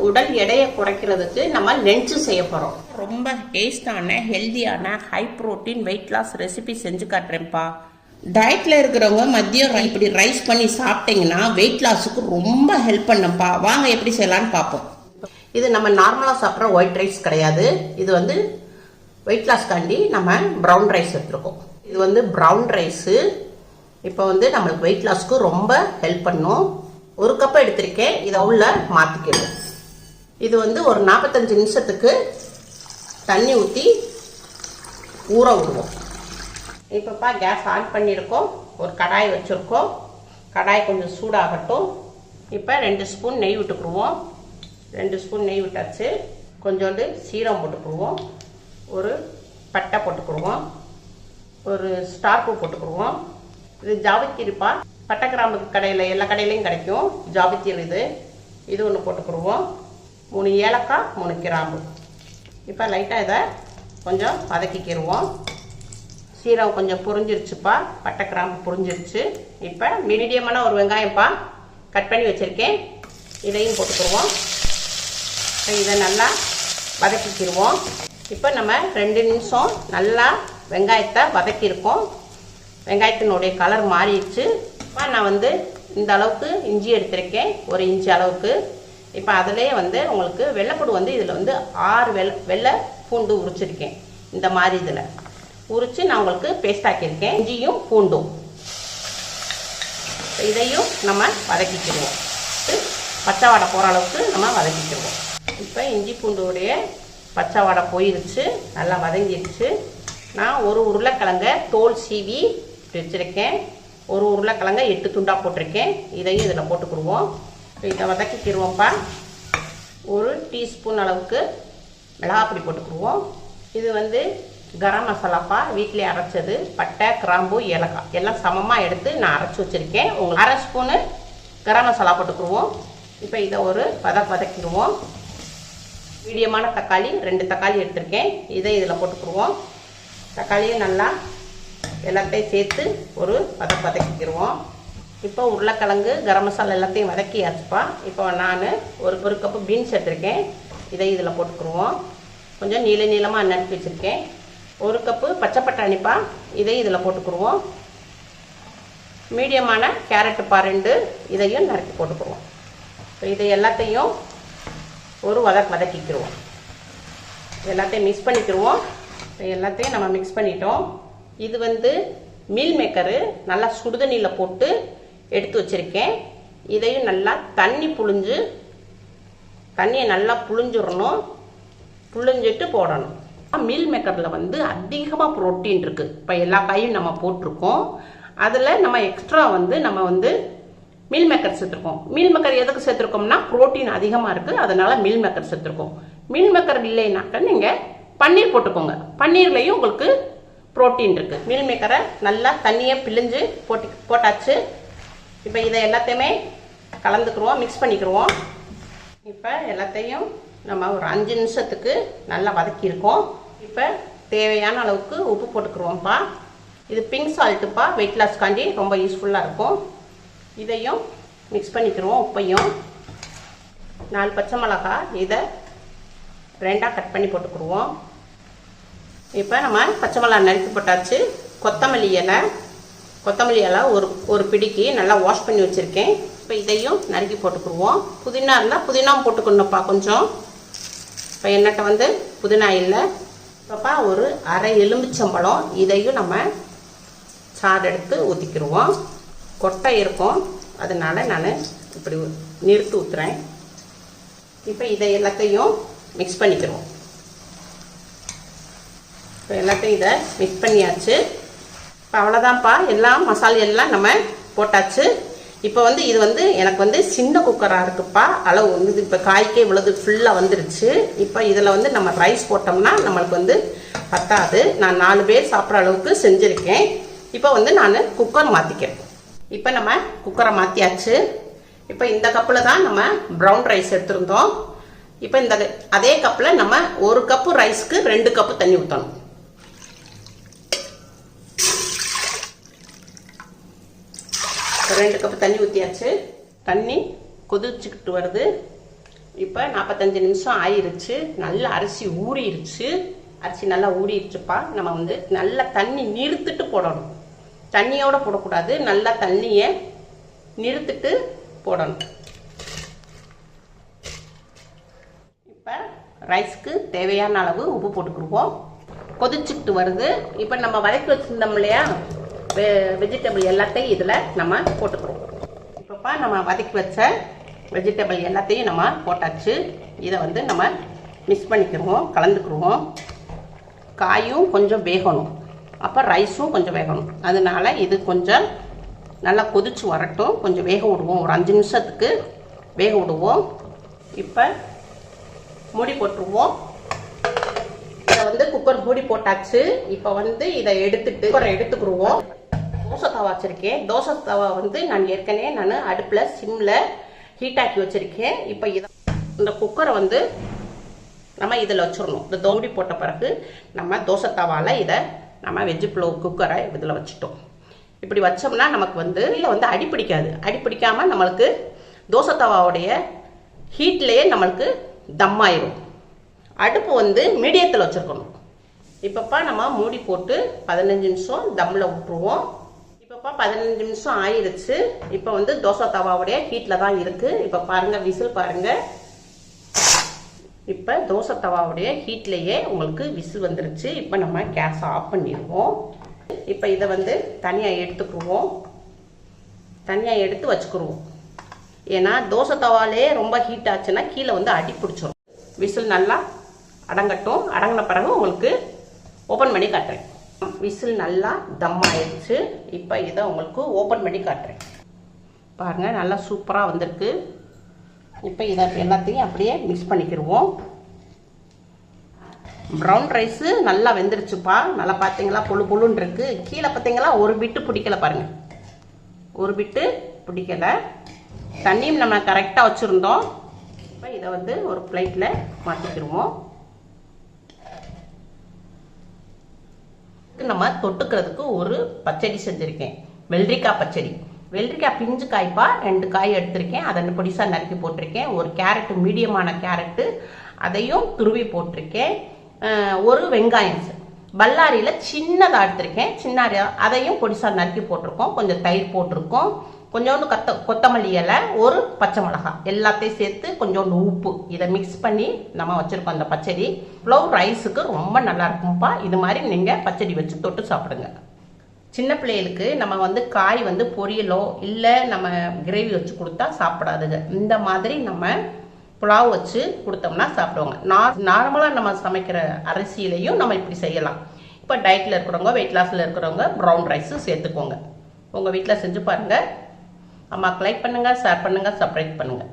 உடல் எடையை குறைக்கிறதுக்கு நம்ம லஞ்ச் செய்ய போறோம். ரொம்ப டேஸ்டான ஹெல்தியான high protein weight loss recipe செஞ்சு காட்டுறேன்ப்பா. டயட்ல இருக்கிறவங்க மதியம் இப்படி ரைஸ் பண்ணி சாப்பிட்டீங்கன்னா வெயிட் லாஸுக்கு ரொம்ப ஹெல்ப் பண்ணுப்பா. வாங்க எப்படி செய்யலான்னு பார்ப்போம். இது நம்ம நார்மலாக சாப்பிட்ற ஒயிட் ரைஸ் கிடையாது. இது வந்து வெயிட் லாஸ்க்காண்டி நம்ம ப்ரௌன் ரைஸ் எடுத்துருக்கோம். இது வந்து ப்ரௌன் ரைஸு. இப்போ வந்து நம்மளுக்கு வெயிட் லாஸ்க்கு ரொம்ப ஹெல்ப் பண்ணும். ஒரு கப் எடுத்திருக்கேன். இதை உள்ள மாற்றிக்கிடுவோம். இது வந்து ஒரு 45 நிமிஷத்துக்கு தண்ணி ஊற்றி ஊற விடுவோம். இப்போப்பா கேஸ் ஆன் பண்ணியிருக்கோம். ஒரு கடாய் வச்சுருக்கோம். கடாய் கொஞ்சம் சூடாகட்டும். இப்போ 2 ஸ்பூன் நெய் விட்டுக்குருவோம். 2 ஸ்பூன் நெய் விட்டாச்சு. கொஞ்சோண்டு சீரகம் போட்டுக்குருவோம். ஒரு பட்டை போட்டுக்குருவோம். ஒரு ஸ்டார் பூ போட்டுக்குருவோம். இது ஜாவித்திரிப்பா. பட்டை கிராம்புக்கு கடையில் எல்லா கடையிலையும் கிடைக்கும் ஜாவித்திரி. இது ஒன்று போட்டுக்குருவோம். 3 ஏலக்காய் 3 கிராம்பு. இப்போ லைட்டாக இதை கொஞ்சம் வதக்கிக்கிடுவோம். சீரகம் கொஞ்சம் புரிஞ்சிருச்சுப்பா. பட்டை கிராம்பு புரிஞ்சிருச்சு. இப்போ மீடியமான ஒரு வெங்காயம்ப்பா கட் பண்ணி வச்சுருக்கேன். இதையும் போட்டுக்கிடுவோம். இதை நல்லா வதக்கிக்கிடுவோம். இப்போ நம்ம 2 நிமிஷம் நல்லா வெங்காயத்தை வதக்கியிருக்கோம். வெங்காயத்தினுடைய கலர் மாறிடுச்சு. இப்போ நான் வந்து இந்த அளவுக்கு இஞ்சி எடுத்திருக்கேன். 1 இன்ச்சு அளவுக்கு. இப்போ அதிலே வந்து உங்களுக்கு வெள்ளைப்பூடு வந்து இதில் வந்து 6 வெள்ளை பூண்டு உரிச்சிருக்கேன். இந்த மாதிரி இதில் உரித்து நான் உங்களுக்கு பேஸ்ட் ஆக்கியிருக்கேன். இஞ்சியும் பூண்டும் இதையும் நம்ம வதக்கிக்கிடுவோம். பச்சை வாடை போகிற அளவுக்கு நம்ம வதக்கிக்கிடுவோம். இப்போ இஞ்சி பூண்டுடைய பச்சை வாடை போயிருச்சு. நல்லா வதங்கிடுச்சு. நான் ஒரு உருளைக்கிழங்க தோல் சீவி வச்சுருக்கேன். ஒரு உருளைக்கிழங்க 8 துண்டாக போட்டிருக்கேன். இதையும் இதில் போட்டுக்கிடுவோம். இதை வதக்கிக்கிடுவோம்ப்பா. 1 டீஸ்பூன் அளவுக்கு மிளகாப்பொடி போட்டுக்கிடுவோம். இது வந்து கரம் மசாலாப்பா, வீட்டிலே அரைச்சது. பட்டை கிராம்பு ஏலக்காய் எல்லாம் சமமாக எடுத்து நான் அரைச்சி வச்சுருக்கேன். உங்களுக்கு 1/2 ஸ்பூனு கரம் மசாலா போட்டுக்கிடுவோம். இப்போ இதை ஒரு வதக்கிடுவோம். மீடியமான தக்காளி 2 தக்காளி எடுத்திருக்கேன். இதை இதில் போட்டுக்கிடுவோம். தக்காளியும் நல்லா எல்லாத்தையும் சேர்த்து ஒரு வதக்கிடுவோம். இப்போ உருளைக்கிழங்கு கரம் மசாலா எல்லாத்தையும் வதக்கியாச்சுப்பா. இப்போ நான் ஒரு கப்பு பீன்ஸ் எடுத்திருக்கேன். இதை இதில் போட்டுக்கிடுவோம். கொஞ்சம் நீளமாக நறுக்கி வச்சுருக்கேன். 1 கப்பு பச்சை பட்டாணிப்பா. இதை இதில் போட்டுக்கிடுவோம். மீடியமான கேரட்டுப்பா 2. இதையும் நறுக்கி போட்டுக்கிடுவோம். இப்போ இதை எல்லாத்தையும் ஒரு வதக்கிக்கிடுவோம். எல்லாத்தையும் மிக்ஸ் பண்ணிக்கிடுவோம். இப்போ எல்லாத்தையும் நம்ம மிக்ஸ் பண்ணிட்டோம். இது வந்து மீல் மேக்கரு நல்லா சுடுதண்ணியில் போட்டு எடுத்து வச்சுருக்கேன். இதையும் நல்லா தண்ணியை நல்லா புழிஞ்சிடணும். புழிஞ்சிட்டு போடணும். மீல் மேக்கரில் வந்து அதிகமாக ப்ரோட்டீன் இருக்குது. இப்போ எல்லா காயும் நம்ம போட்டிருக்கோம். அதில் நம்ம எக்ஸ்ட்ரா வந்து நம்ம வந்து மீல் மேக்கர் சேர்த்துருக்கோம். மீல் மேக்கர் எதுக்கு சேர்த்துருக்கோம்னா ப்ரோட்டீன் அதிகமாக இருக்குது. அதனால் மீல் மேக்கர் சேர்த்துருக்கோம். மீல் மேக்கர் இல்லைனாக்க நீங்கள் பன்னீர் போட்டுக்கோங்க. பன்னீர்லேயும் உங்களுக்கு ப்ரோட்டீன் இருக்குது. மீல் மேக்கரை நல்லா தண்ணியை பிழிஞ்சு போட்டாச்சு. இப்போ இதை எல்லாத்தையுமே கலந்துக்குருவோம், மிக்ஸ் பண்ணிக்கிடுவோம். இப்போ எல்லாத்தையும் நம்ம ஒரு 5 நிமிஷத்துக்கு நல்லா வதக்கியிருக்கோம். இப்போ தேவையான அளவுக்கு உப்பு போட்டுக்கிடுவோம்ப்பா. இது பிங்க் சால்ட்டுப்பா. வெயிட் லாஸ்க்காண்டி ரொம்ப யூஸ்ஃபுல்லாக இருக்கும். இதையும் மிக்ஸ் பண்ணிக்கிடுவோம். உப்பையும் 4 பச்சை மிளகாய் இதை 2ஆக கட் பண்ணி போட்டுக்கிடுவோம். இப்போ நம்ம பச்சை மிளகாய் நறுக்கி போட்டாச்சு. கொத்தமல்லி இலை ஒரு பிடிக்கு நல்லா வாஷ் பண்ணி வச்சுருக்கேன். இப்போ இதையும் நறுக்கி போட்டுக்கிடுவோம். புதினா இருந்தால் புதினாவும் போட்டுக்கணும்ப்பா கொஞ்சம். இப்போ என்கிட்ட வந்து புதினா இல்லை. இப்போப்பா ஒரு அரை எலுமிச்சம்பழம் இதையும் நம்ம சாறு எடுத்து ஊற்றிக்கிடுவோம். கொட்டை இருக்கும், அதனால நான் இப்படி நிறுத்து ஊற்றுறேன். இப்போ இதை எல்லாத்தையும் மிக்ஸ் பண்ணிக்கிடுவோம். இப்போ எல்லாத்தையும் இதை மிக்ஸ் பண்ணியாச்சு. இப்போ அவ்வளோதான்ப்பா. எல்லாம் மசாலா எல்லாம் நம்ம போட்டாச்சு. இப்போ வந்து இது வந்து எனக்கு வந்து சின்ன குக்கராக இருக்குப்பா. அளவு வந்து இப்போ காய்க்கே இவ்வளவு ஃபுல்லாக வந்துருச்சு. இப்போ இதில் வந்து நம்ம ரைஸ் போட்டோம்னா நம்மளுக்கு வந்து பத்தாது. நான் 4 பேர் சாப்பிட்ற அளவுக்கு செஞ்சுருக்கேன். இப்போ வந்து நான் குக்கர் மாற்றிக்கிறேன். இப்போ நம்ம குக்கரை மாற்றியாச்சு. இப்போ இந்த கப்பில் தான் நம்ம ப்ரௌன் ரைஸ் எடுத்துருந்தோம். இப்போ இந்த அதே கப்பில் நம்ம 1 கப்பு ரைஸ்க்கு 2 கப்பு தண்ணி ஊற்றணும். 2 கப் தண்ணி ஊற்றியாச்சு. தண்ணி கொதிச்சுக்கிட்டு வருது. இப்போ 45 நிமிஷம் ஆயிருச்சு. நல்லா அரிசி ஊறிடுச்சு. அரிசி நல்லா ஊறிடுச்சுப்பா. நம்ம வந்து நல்லா தண்ணி நிறுத்திட்டு போடணும். தண்ணியோட போடக்கூடாது. நல்லா தண்ணியை நிறுத்திட்டு போடணும். இப்போ ரைஸ்க்கு தேவையான அளவு உப்பு போட்டுக்கிடுவோம். கொதிச்சுக்கிட்டு வருது. இப்போ நம்ம வதக்கி வச்சுருந்தோம் இல்லையா வெஜிடபிள் எல்லாத்தையும் இதில் நம்ம போட்டுக்கிறோம். இப்போப்பா நம்ம வதக்கி வச்ச வெஜிடபிள் எல்லாத்தையும் நம்ம போட்டாச்சு. இதை வந்து நம்ம மிக்ஸ் பண்ணிக்கிடுவோம், கலந்துக்கிடுவோம். காயும் கொஞ்சம் வேகணும், அப்போ ரைஸும் கொஞ்சம் வேகணும். அதனால இது கொஞ்சம் நல்லா கொதிச்சு வரட்டும். கொஞ்சம் வேக விடுவோம். ஒரு 5 நிமிஷத்துக்கு வேக விடுவோம். இப்போ மூடி போட்டுருவோம். இதை வந்து குக்கர் மூடி போட்டாச்சு. இப்போ வந்து இதை எடுத்துட்டு குக்கரை எடுத்துக்கிடுவோம். தோசை தவா வச்சுருக்கேன். தோசை தவா வந்து நான் ஏற்கனவே அடுப்பில் சிம்மில் ஹீட் ஆக்கி வச்சுருக்கேன். இப்போ இந்த குக்கரை வந்து நம்ம இதில் வச்சிடணும். இந்த மூடி போட்ட பிறகு நம்ம தோசை தவாவில் இதை நம்ம வெஜ்ஜு புலாவ் குக்கரை இதில் வச்சுட்டோம். இப்படி வச்சோம்னா நமக்கு வந்து இதில் வந்து அடி பிடிக்காது. அடி பிடிக்காமல் நம்மளுக்கு தோசை தவாவுடைய ஹீட்லேயே நம்மளுக்கு தம் ஆயிரும். அடுப்பு வந்து மீடியத்தில் வச்சுருக்கணும். இப்போப்பா நம்ம மூடி போட்டு 15 நிமிஷம் தம்மில் விட்டுருவோம். இப்போப்பா 15 நிமிஷம் ஆயிடுச்சு. இப்போ வந்து தோசை தவாவுடைய ஹீட்டில் தான் இருக்குது. இப்போ பாருங்கள், விசில் பாருங்கள். இப்போ தோசை தவாவுடைய ஹீட்லேயே உங்களுக்கு விசில் வந்துருச்சு. இப்போ நம்ம கேஸை ஆஃப் பண்ணிடுவோம். இப்போ இதை வந்து தனியாக எடுத்துக்குருவோம். தனியாக எடுத்து வச்சுக்கிடுவோம். ஏன்னா தோசை தவாலே ரொம்ப ஹீட் ஆச்சுன்னா கீழே வந்து அடி பிடிச்சிரும். விசில் நல்லா அடங்கட்டும். அடங்கின பிறகு உங்களுக்கு ஓப்பன் பண்ணி காட்டுறேன். விசில் நல்லா தம் ஆயிடுச்சு. இப்போ இதை உங்களுக்கு ஓப்பன் பண்ணி காட்டுறேன். பாருங்கள், நல்லா சூப்பராக வந்திருக்கு. இப்போ இதை எல்லாத்தையும் அப்படியே மிக்ஸ் பண்ணிக்கிடுவோம். ப்ரௌன் ரைஸு நல்லா வெந்துருச்சுப்பா. நல்லா பார்த்தீங்களா, பொழு பொழுன்னு இருக்குது. கீழே பார்த்தீங்களா ஒரு பிட்டு பிடிக்கலை பாருங்கள். ஒரு பிட்டு பிடிக்கலை. தண்ணியும் நம்ம கரெக்டாக வச்சுருந்தோம். இப்போ இதை வந்து ஒரு பிளேட்டில் மாற்றிக்கிடுவோம். நம்ம தொட்டுக்கிறதுக்கு ஒரு பச்சடி செஞ்சுருக்கேன். வெள்ளரிக்காய் பச்சடி. வெள்ளரிக்காய் பிஞ்சு காய்ப்பா 2 காய் எடுத்திருக்கேன். அதை பொடிசாக நறுக்கி போட்டிருக்கேன். ஒரு கேரட்டு, மீடியமான கேரட்டு, அதையும் துருவி போட்டிருக்கேன். ஒரு வெங்காயம் பல்லாரியில் சின்னதாக எடுத்திருக்கேன். அதையும் பொடிசாக நறுக்கி போட்டிருக்கோம். கொஞ்சம் தயிர் போட்டிருக்கோம். கொஞ்சோண்டு கொத்தமல்லி இலை, ஒரு பச்சை மிளகாய், எல்லாத்தையும் சேர்த்து கொஞ்சோண்டு உப்பு, இதை மிக்ஸ் பண்ணி நம்ம வச்சுருக்கோம். அந்த பச்சடி புலாவ் ரைஸுக்கு ரொம்ப நல்லா இருக்கும்ப்பா. இது மாதிரி நீங்கள் பச்சடி வச்சு தொட்டு சாப்பிடுங்க. சின்ன பிள்ளைகளுக்கு நம்ம வந்து காய் வந்து பொரியலோ இல்லை நம்ம கிரேவி வச்சு கொடுத்தா சாப்பிடாதுங்க. இந்த மாதிரி நம்ம புலாவ் வச்சு கொடுத்தோம்னா சாப்பிடுவாங்க. நார்மலாக நம்ம சமைக்கிற அரிசியிலையும் நம்ம இப்படி செய்யலாம். இப்போ டயட்டில் இருக்கிறவங்க, வெயிட் லாஸில் இருக்கிறவங்க ப்ரௌன் ரைஸு சேர்த்துக்கோங்க. உங்கள் வீட்டில் செஞ்சு பாருங்கள். அம்மாவுக்கு லைக் பண்ணுங்கள், ஷேர் பண்ணுங்கள், சப்ஸ்கிரைப் பண்ணுங்கள்.